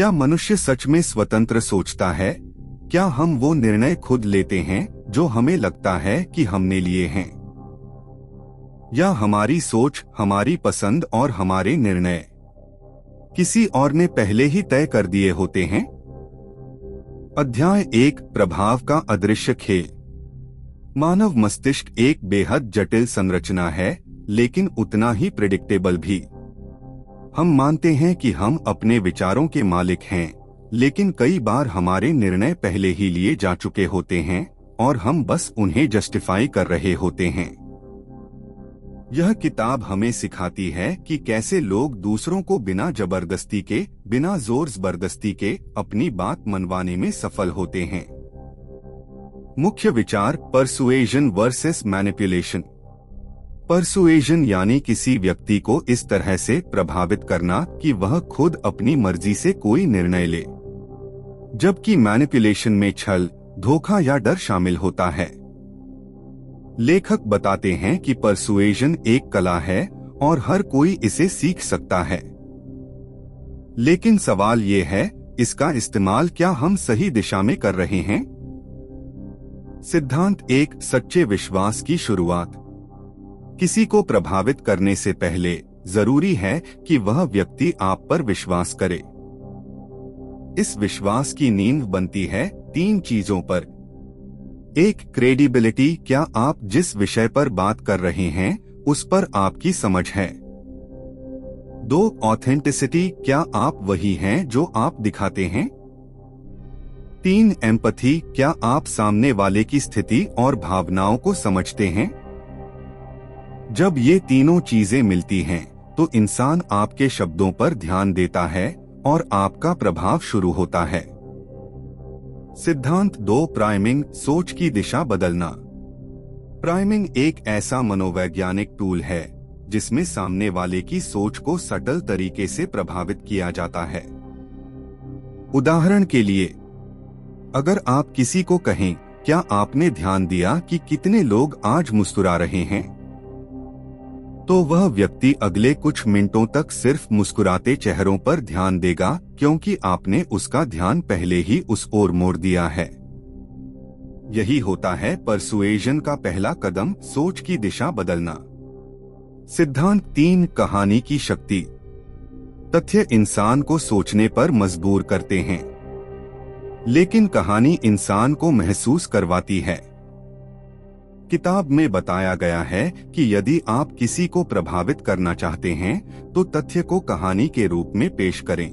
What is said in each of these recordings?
क्या मनुष्य सच में स्वतंत्र सोचता है? क्या हम वो निर्णय खुद लेते हैं जो हमें लगता है कि हमने लिए हैं? या हमारी सोच, हमारी पसंद और हमारे निर्णय किसी और ने पहले ही तय कर दिए होते हैं? अध्याय 1, प्रभाव का अदृश्य खेल। मानव मस्तिष्क एक बेहद जटिल संरचना है, लेकिन उतना ही प्रेडिक्टेबल भी। हम मानते हैं कि हम अपने विचारों के मालिक हैं, लेकिन कई बार हमारे निर्णय पहले ही लिए जा चुके होते हैं और हम बस उन्हें जस्टिफाई कर रहे होते हैं। यह किताब हमें सिखाती है कि कैसे लोग दूसरों को बिना जबरदस्ती के, बिना जोर जबरदस्ती के अपनी बात मनवाने में सफल होते हैं। मुख्य विचार: परसुएजन वर्सेस मैनिपुलेशन। परसुएजन यानी किसी व्यक्ति को इस तरह से प्रभावित करना कि वह खुद अपनी मर्जी से कोई निर्णय ले, जबकि मैनिपुलेशन में छल, धोखा या डर शामिल होता है। लेखक बताते हैं कि परसुएजन एक कला है और हर कोई इसे सीख सकता है। लेकिन सवाल ये है, इसका इस्तेमाल क्या हम सही दिशा में कर रहे हैं? सिद्धांत 1, सच्चे विश्वास की शुरुआत। किसी को प्रभावित करने से पहले जरूरी है कि वह व्यक्ति आप पर विश्वास करे। इस विश्वास की नींव बनती है 3 चीजों पर। 1, क्रेडिबिलिटी, क्या आप जिस विषय पर बात कर रहे हैं उस पर आपकी समझ है। 2, ऑथेंटिसिटी, क्या आप वही हैं जो आप दिखाते हैं। 3, एम्पैथी, क्या आप सामने वाले की स्थिति और भावनाओं को समझते हैं। जब ये तीनों चीजें मिलती हैं, तो इंसान आपके शब्दों पर ध्यान देता है और आपका प्रभाव शुरू होता है। सिद्धांत 2, प्राइमिंग, सोच की दिशा बदलना। प्राइमिंग एक ऐसा मनोवैज्ञानिक टूल है जिसमें सामने वाले की सोच को सटल तरीके से प्रभावित किया जाता है। उदाहरण के लिए, अगर आप किसी को कहें, क्या आपने ध्यान दिया कि कितने लोग आज मुस्कुरा रहे हैं, तो वह व्यक्ति अगले कुछ मिनटों तक सिर्फ मुस्कुराते चेहरों पर ध्यान देगा, क्योंकि आपने उसका ध्यान पहले ही उस ओर मोड़ दिया है। यही होता है परसुएजन का पहला कदम, सोच की दिशा बदलना। सिद्धांत 3, कहानी की शक्ति। तथ्य इंसान को सोचने पर मजबूर करते हैं, लेकिन कहानी इंसान को महसूस करवाती है। किताब में बताया गया है कि यदि आप किसी को प्रभावित करना चाहते हैं तो तथ्य को कहानी के रूप में पेश करें।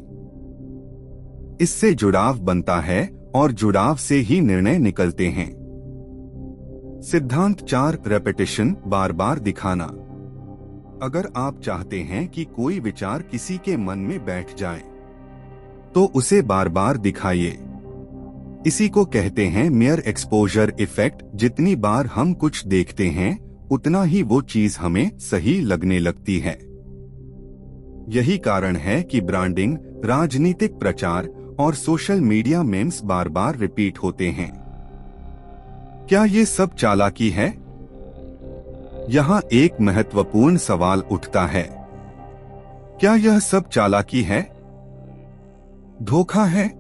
इससे जुड़ाव बनता है और जुड़ाव से ही निर्णय निकलते हैं। सिद्धांत 4, रेपिटेशन, बार बार दिखाना। अगर आप चाहते हैं कि कोई विचार किसी के मन में बैठ जाए, तो उसे बार बार दिखाइए। इसी को कहते हैं मेयर एक्सपोजर इफेक्ट। जितनी बार हम कुछ देखते हैं, उतना ही वो चीज हमें सही लगने लगती है। यही कारण है कि ब्रांडिंग, राजनीतिक प्रचार और सोशल मीडिया मेम्स बार बार रिपीट होते हैं। क्या ये सब चालाकी है? यहाँ एक महत्वपूर्ण सवाल उठता है, क्या यह सब चालाकी है? धोखा है?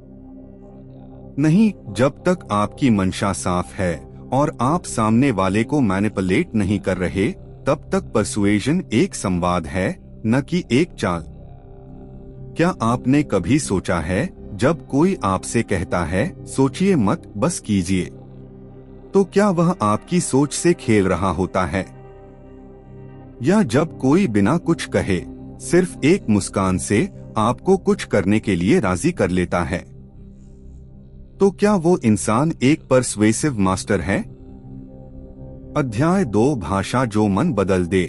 नहीं, जब तक आपकी मंशा साफ है और आप सामने वाले को मैनिपुलेट नहीं कर रहे, तब तक परसुएजन एक संवाद है, न कि एक चाल। क्या आपने कभी सोचा है, जब कोई आपसे कहता है सोचिए मत, बस कीजिए, तो क्या वह आपकी सोच से खेल रहा होता है? या जब कोई बिना कुछ कहे, सिर्फ एक मुस्कान से आपको कुछ करने के लिए राजी कर लेता है, तो क्या वो इंसान एक परसुएसिव मास्टर है? अध्याय 2, भाषा जो मन बदल दे।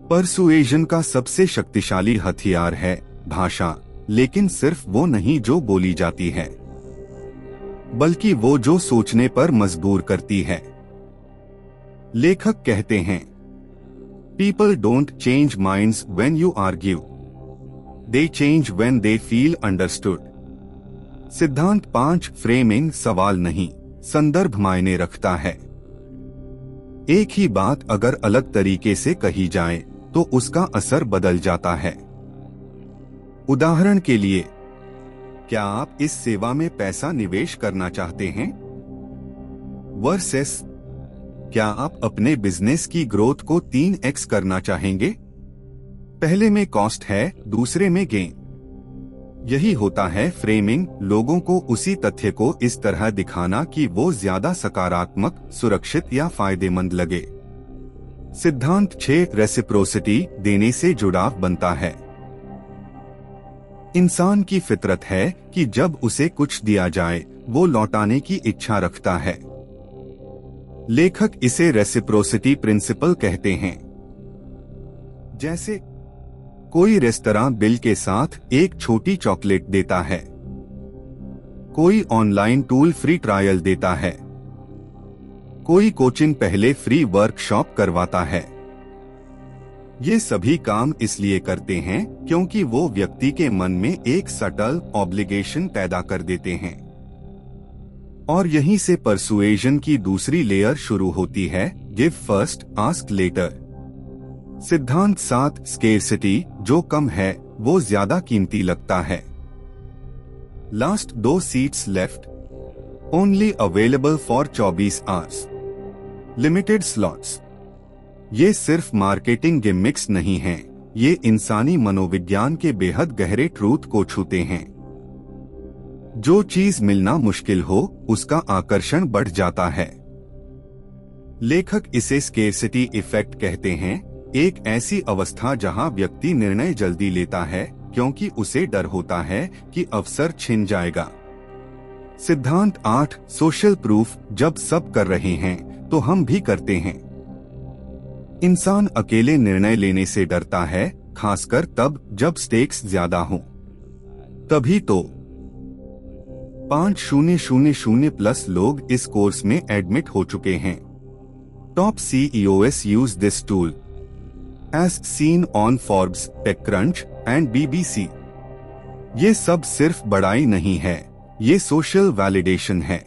परसुएजन का सबसे शक्तिशाली हथियार है भाषा, लेकिन सिर्फ वो नहीं जो बोली जाती है, बल्कि वो जो सोचने पर मजबूर करती है। लेखक कहते हैं, people don't change minds when you argue, they change when they feel understood. सिद्धांत 5, फ्रेमिंग, सवाल नहीं, संदर्भ मायने रखता है। एक ही बात अगर अलग तरीके से कही जाए तो उसका असर बदल जाता है। उदाहरण के लिए, क्या आप इस सेवा में पैसा निवेश करना चाहते हैं? वर्सेस, क्या आप अपने बिजनेस की ग्रोथ को 3x करना चाहेंगे? पहले में कॉस्ट है, दूसरे में गेन। यही होता है फ्रेमिंग, लोगों को उसी तथ्य को इस तरह दिखाना कि वो ज्यादा सकारात्मक, सुरक्षित या फायदेमंद लगे। सिद्धांत 6, रेसिप्रोसिटी, देने से जुड़ाव बनता है। इंसान की फितरत है कि जब उसे कुछ दिया जाए वो लौटाने की इच्छा रखता है। लेखक इसे रेसिप्रोसिटी प्रिंसिपल कहते हैं। जैसे कोई रेस्तरां बिल के साथ एक छोटी चॉकलेट देता है, कोई ऑनलाइन टूल फ्री ट्रायल देता है, कोई कोचिंग पहले फ्री वर्कशॉप करवाता है। ये सभी काम इसलिए करते हैं क्योंकि वो व्यक्ति के मन में एक सटल ऑब्लिगेशन पैदा कर देते हैं। और यहीं से परसुएजन की दूसरी लेयर शुरू होती है, गिव फर्स्ट आस्क लेटर। सिद्धांत 7, स्केर्सिटी, जो कम है वो ज्यादा कीमती लगता है। Last 2 seats left, only available for 24 hours, limited slots. ये सिर्फ मार्केटिंग गिमिक्स नहीं हैं, ये इंसानी मनोविज्ञान के बेहद गहरे ट्रूथ को छूते हैं। जो चीज मिलना मुश्किल हो उसका आकर्षण बढ़ जाता है। लेखक इसे स्केर्सिटी इफेक्ट कहते हैं, एक ऐसी अवस्था जहां व्यक्ति निर्णय जल्दी लेता है क्योंकि उसे डर होता है कि अवसर छिन जाएगा। सिद्धांत 8, सोशल प्रूफ, जब सब कर रहे हैं तो हम भी करते हैं। इंसान अकेले निर्णय लेने से डरता है, खासकर तब जब स्टेक्स ज्यादा हों। तभी तो 5000+ लोग इस कोर्स में एडमिट हो चुके हैं। Top CEOs use this tool as seen on Forbes, TechCrunch and BBC। ये सब सिर्फ बड़ाई नहीं है, ये सोशल वैलिडेशन है।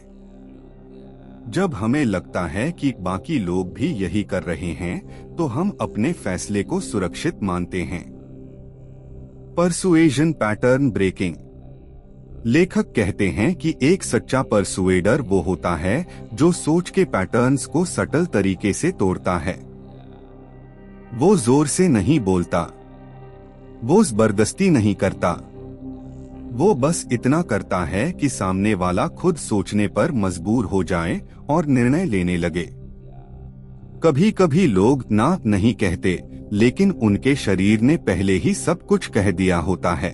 जब हमें लगता है कि बाकी लोग भी यही कर रहे हैं तो हम अपने फैसले को सुरक्षित मानते हैं। परसुएजन पैटर्न ब्रेकिंग। लेखक कहते हैं कि एक सच्चा परसुएडर वो होता है जो सोच के पैटर्न्स को सटल तरीके से तोड़ता है। वो जोर से नहीं बोलता, वो जबरदस्ती नहीं करता, वो बस इतना करता है कि सामने वाला खुद सोचने पर मजबूर हो जाए और निर्णय लेने लगे। कभी कभी लोग ना नहीं कहते, लेकिन उनके शरीर ने पहले ही सब कुछ कह दिया होता है।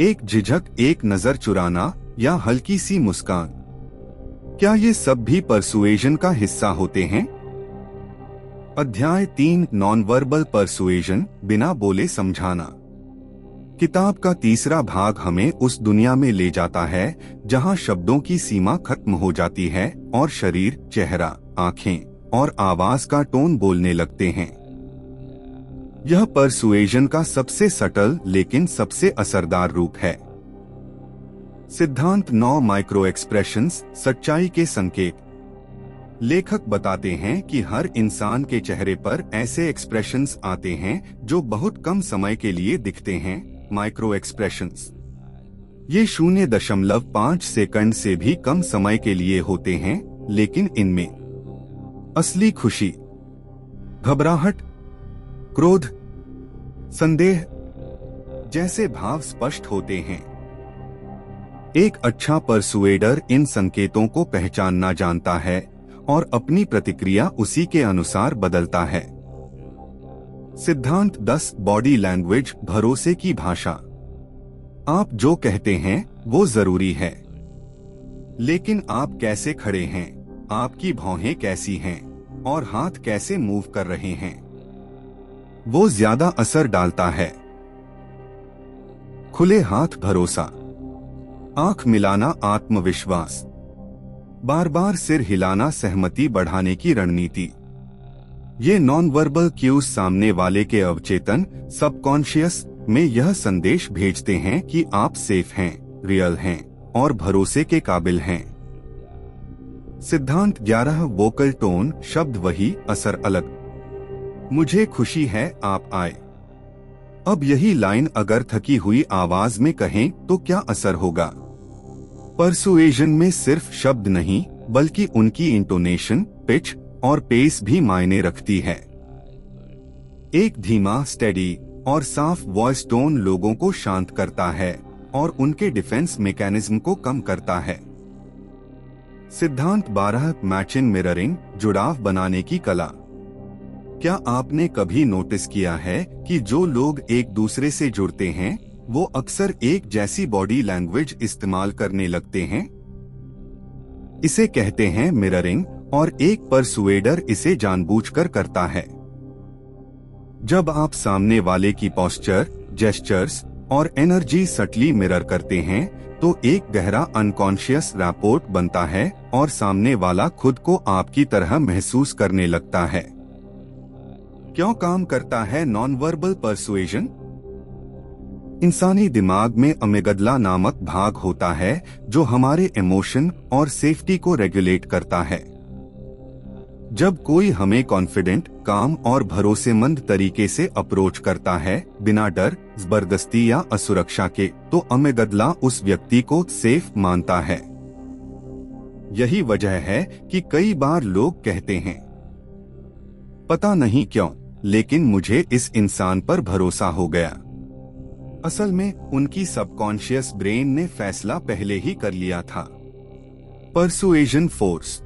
एक झिझक, एक नजर चुराना या हल्की सी मुस्कान, क्या ये सब भी परसुएजन का हिस्सा होते हैं? अध्याय 3, नॉन वर्बल परसुएजन, बिना बोले समझाना। किताब का तीसरा भाग हमें उस दुनिया में ले जाता है जहां शब्दों की सीमा खत्म हो जाती है और शरीर, चेहरा, आंखें और आवाज का टोन बोलने लगते हैं। यह परसुएजन का सबसे सटल लेकिन सबसे असरदार रूप है। सिद्धांत 9, माइक्रो एक्सप्रेशंस, सच्चाई के संकेत। लेखक बताते हैं कि हर इंसान के चेहरे पर ऐसे एक्सप्रेशंस आते हैं जो बहुत कम समय के लिए दिखते हैं, माइक्रो एक्सप्रेशंस। ये 0.5 सेकंड से भी कम समय के लिए होते हैं, लेकिन इनमें असली खुशी, घबराहट, क्रोध, संदेह जैसे भाव स्पष्ट होते हैं। एक अच्छा परसुएडर इन संकेतों को पहचानना जानता है और अपनी प्रतिक्रिया उसी के अनुसार बदलता है। सिद्धांत 10, बॉडी लैंग्वेज, भरोसे की भाषा। आप जो कहते हैं वो जरूरी है, लेकिन आप कैसे खड़े हैं, आपकी भौहें कैसी हैं और हाथ कैसे मूव कर रहे हैं, वो ज्यादा असर डालता है। खुले हाथ भरोसा, आंख मिलाना आत्मविश्वास, बार बार सिर हिलाना सहमति बढ़ाने की रणनीति। ये नॉन वर्बल क्यूज सामने वाले के अवचेतन, सबकॉन्शियस में यह संदेश भेजते हैं कि आप सेफ हैं, रियल हैं और भरोसे के काबिल हैं। सिद्धांत 11, वोकल टोन, शब्द वही, असर अलग। मुझे खुशी है आप आए। अब यही लाइन अगर थकी हुई आवाज में कहें तो क्या असर होगा? परसुएजन में सिर्फ शब्द नहीं बल्कि उनकी इंटोनेशन, पिच और पेस भी मायने रखती है। एक धीमा, स्टेडी और साफ वॉइस टोन लोगों को शांत करता है और उनके डिफेंस मैकेनिज्म को कम करता है। सिद्धांत 12 मैचिंग मिररिंग, जुड़ाव बनाने की कला। क्या आपने कभी नोटिस किया है कि जो लोग एक दूसरे से जुड़ते हैं वो अक्सर एक जैसी बॉडी लैंग्वेज इस्तेमाल करने लगते हैं? इसे कहते हैं मिररिंग और एक परसुएडर इसे जानबूझकर करता है। जब आप सामने वाले की पोस्चर, जेस्चर्स और एनर्जी सटली मिरर करते हैं तो एक गहरा अनकॉन्शियस रैपोर्ट बनता है और सामने वाला खुद को आपकी तरह महसूस करने लगता है। क्यों काम करता है नॉन वर्बल परसुएजन? इंसानी दिमाग में अमिगडला नामक भाग होता है जो हमारे इमोशन और सेफ्टी को रेगुलेट करता है। जब कोई हमें कॉन्फिडेंट, काम और भरोसेमंद तरीके से अप्रोच करता है बिना डर, जबरदस्ती या असुरक्षा के, तो अमिगडला उस व्यक्ति को सेफ मानता है। यही वजह है कि कई बार लोग कहते हैं, पता नहीं क्यों, लेकिन मुझे इस इंसान पर भरोसा हो गया। असल में उनकी सबकॉन्शियस ब्रेन ने फैसला पहले ही कर लिया था। परसुएजन फोर्स।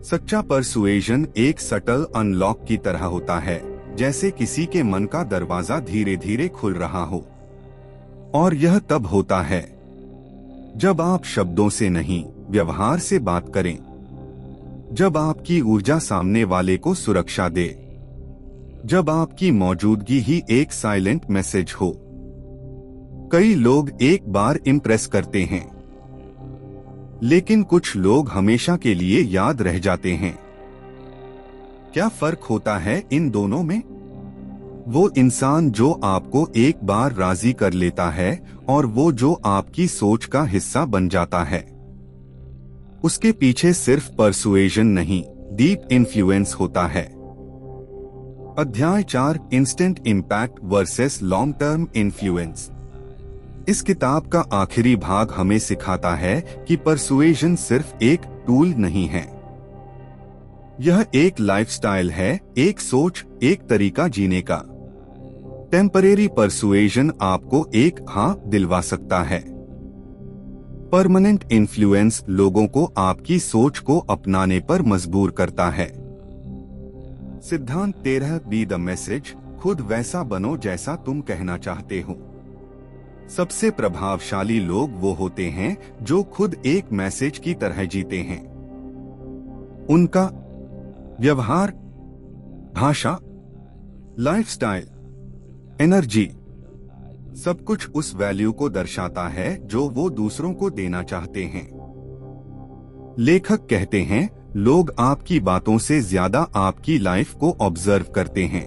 सच्चा परसुएजन एक सटल अनलॉक की तरह होता है, जैसे किसी के मन का दरवाजा धीरे धीरे खुल रहा हो। और यह तब होता है जब आप शब्दों से नहीं, व्यवहार से बात करें। जब आपकी ऊर्जा सामने वाले को सुरक्षा दे। जब आपकी मौजूदगी ही एक साइलेंट मैसेज हो। कई लोग एक बार इम्प्रेस करते हैं, लेकिन कुछ लोग हमेशा के लिए याद रह जाते हैं। क्या फर्क होता है इन दोनों में? वो इंसान जो आपको एक बार राजी कर लेता है और वो जो आपकी सोच का हिस्सा बन जाता है। उसके पीछे सिर्फ परसुएजन नहीं, डीप इन्फ्लुएंस होता है। अध्याय 4, instant impact versus long term influence. इस किताब का आखिरी भाग हमें सिखाता है कि परसुएजन सिर्फ एक टूल नहीं है। यह एक लाइफस्टाइल है, एक सोच, एक तरीका जीने का। टेम्परेरी परसुएजन आपको एक हाँ दिलवा सकता है। परमानेंट इन्फ्लुएंस लोगों को आपकी सोच को अपनाने पर मजबूर करता है। सिद्धांत 13 बी द मैसेज, खुद वैसा बनो जैसा तुम कहना चाहते हो। सबसे प्रभावशाली लोग वो होते हैं जो खुद एक मैसेज की तरह जीते हैं। उनका व्यवहार, भाषा, लाइफस्टाइल, एनर्जी, सब कुछ उस वैल्यू को दर्शाता है जो वो दूसरों को देना चाहते हैं। लेखक कहते हैं, लोग आपकी बातों से ज्यादा आपकी लाइफ को ऑब्जर्व करते हैं।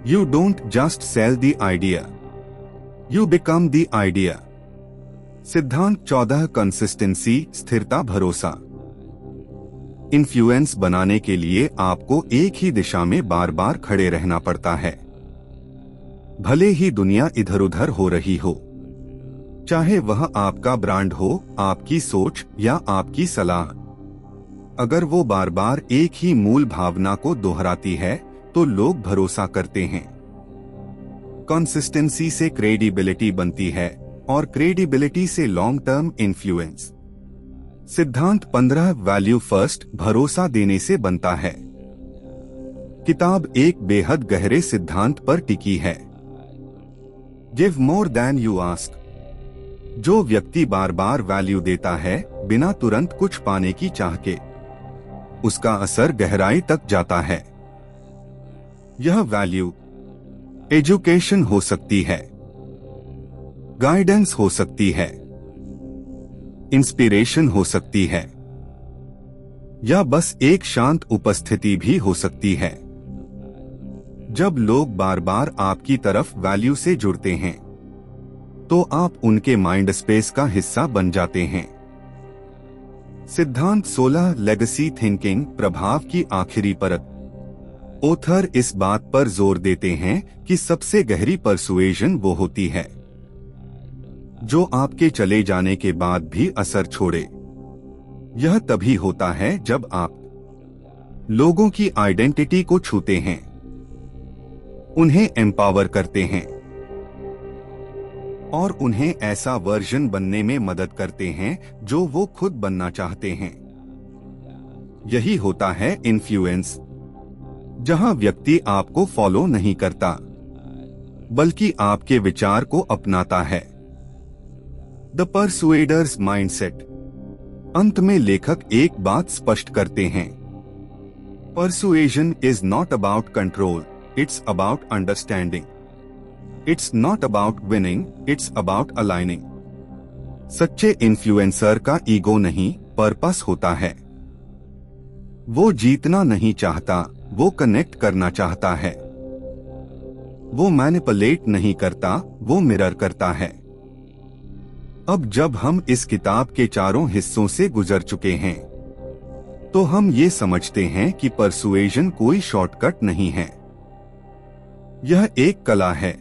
You don't just sell the idea, you become the idea. सिद्धांत 14 कंसिस्टेंसी, स्थिरता, भरोसा। इन्फ्लुएंस बनाने के लिए आपको एक ही दिशा में बार बार खड़े रहना पड़ता है, भले ही दुनिया इधर उधर हो रही हो। चाहे वह आपका ब्रांड हो, आपकी सोच या आपकी सलाह। अगर वो बार बार एक ही मूल भावना को दोहराती है तो लोग भरोसा करते हैं। कंसिस्टेंसी से क्रेडिबिलिटी बनती है और क्रेडिबिलिटी से लॉन्ग टर्म इन्फ्लुएंस। सिद्धांत 15 वैल्यू फर्स्ट, भरोसा देने से बनता है। किताब एक बेहद गहरे सिद्धांत पर टिकी है। Give more than you ask. जो व्यक्ति बार बार वैल्यू देता है बिना तुरंत कुछ पाने की चाह के, उसका असर गहराई तक जाता है। यह वैल्यू एजुकेशन हो सकती है, गाइडेंस हो सकती है, इंस्पिरेशन हो सकती है, या बस एक शांत उपस्थिति भी हो सकती है। जब लोग बार बार आपकी तरफ वैल्यू से जुड़ते हैं तो आप उनके माइंड स्पेस का हिस्सा बन जाते हैं। सिद्धांत 16 लेगेसी थिंकिंग, प्रभाव की आखिरी परत। ऑथर इस बात पर जोर देते हैं कि सबसे गहरी परसुएजन वो होती है जो आपके चले जाने के बाद भी असर छोड़े। यह तभी होता है जब आप लोगों की आइडेंटिटी को छूते हैं, उन्हें एम्पावर करते हैं और उन्हें ऐसा वर्जन बनने में मदद करते हैं जो वो खुद बनना चाहते हैं। यही होता है इन्फ्लुएंस, जहां व्यक्ति आपको फॉलो नहीं करता बल्कि आपके विचार को अपनाता है। The persuader's mindset. अंत में लेखक एक बात स्पष्ट करते हैं, persuasion is not about control, it's about understanding. It's not about winning, it's about aligning. सच्चे इन्फ्लुएंसर का ईगो नहीं, पर्पस होता है। वो जीतना नहीं चाहता, वो कनेक्ट करना चाहता है। वो मैनिपुलेट नहीं करता, वो मिरर करता है। अब जब हम इस किताब के चारों हिस्सों से गुजर चुके हैं तो हम ये समझते हैं कि परसुएजन कोई शॉर्टकट नहीं है। यह एक कला है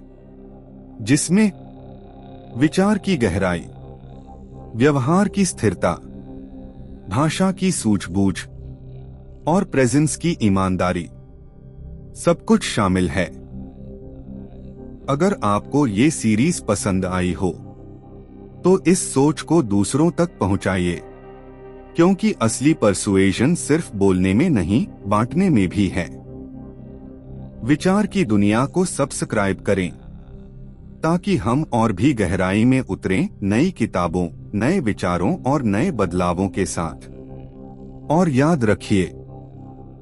जिसमें विचार की गहराई, व्यवहार की स्थिरता, भाषा की सूझबूझ और प्रेजेंस की ईमानदारी सब कुछ शामिल है। अगर आपको ये सीरीज पसंद आई हो तो इस सोच को दूसरों तक पहुंचाइए, क्योंकि असली परसुएजन सिर्फ बोलने में नहीं, बांटने में भी है। विचार की दुनिया को सब्सक्राइब करें ताकि हम और भी गहराई में उतरें, नई किताबों, नए विचारों और नए बदलावों के साथ। और याद रखिए,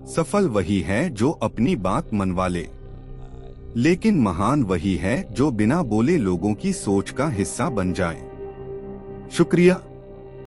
सफल वही है जो अपनी बात मनवा ले, लेकिन महान वही है जो बिना बोले लोगों की सोच का हिस्सा बन जाए। शुक्रिया।